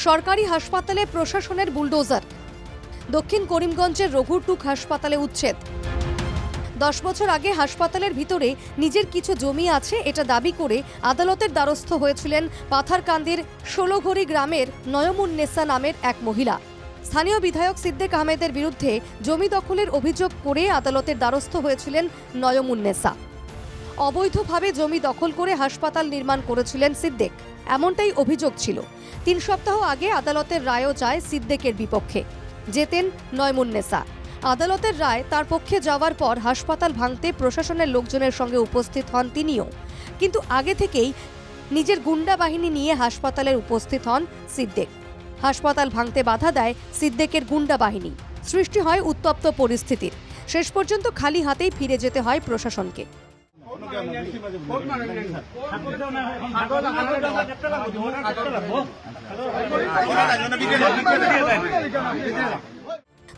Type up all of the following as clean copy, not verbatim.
সরকারি হাসপাতালে প্রশাসনের বুলডোজার। দক্ষিণ করিমগঞ্জের রঘুরটুক হাসপাতালে উচ্ছেদ। 10 বছর আগে হাসপাতালের ভিতরে নিজের কিছু জমি আছে এটা দাবি করে আদালতের দ্বারস্থ হয়েছিলেন পাথারকান্দির 16ঘড়ি গ্রামের নয়মুন্নেসা নামের এক মহিলা। স্থানীয় বিধায়ক সিদ্দিক আহমেদের বিরুদ্ধে জমি দখলের অভিযোগ করে আদালতের দ্বারস্থ হয়েছিলেন নয়মুন্নেসা। অবৈধভাবে জমি দখল করে হাসপাতাল নির্মাণ করেছিলেন সিদ্দিক, এমনটাই অভিযোগ ছিল। 3 সপ্তাহ আগে আদালতের রায়ও যায় সিদ্দিকের বিপক্ষে, জেতেন নয়মুন্নেসা। আদালতের রায় তার পক্ষে যাওয়ার পর হাসপাতাল ভাঙতে প্রশাসনের লোকজনের সঙ্গে উপস্থিত হন তিনিও, কিন্তু আগে থেকেই নিজের গুন্ডা বাহিনী নিয়ে হাসপাতালের উপস্থিত হন সিদ্দিক। হাসপাতাল ভাঙতে বাধা দেয় সিদ্দিকের গুন্ডা বাহিনী। সৃষ্টি হয় উত্তপ্ত পরিস্থিতির। শেষ পর্যন্ত খালি হাতেই ফিরে যেতে হয় প্রশাসনকে।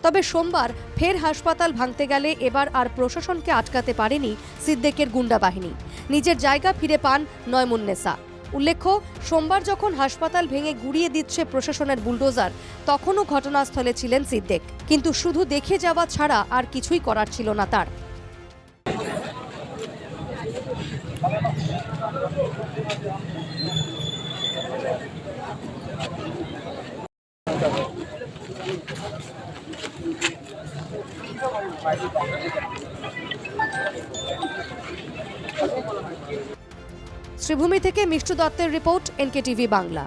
তবে সোমবার ফের হাসপাতাল ভাঙতে গেলে এবার আর প্রশাসনকে আটকাতে পারেনি সিদ্দিকের গুন্ডা বাহিনী। নিজের জায়গা ফিরে পান নয়মুন্নেসা। উল্লেখ্য, সোমবার যখন হাসপাতাল ভেঙে গুড়িয়ে দিচ্ছে প্রশাসনের বুলডোজার, তখনও ঘটনাস্থলে ছিলেন সিদ্দিক, কিন্তু শুধু দেখে যাওয়া ছাড়া আর কিছুই করার ছিল না তার। শ্রীভূমি থেকে মিষ্টু দত্তের রিপোর্ট, NKTV বাংলা।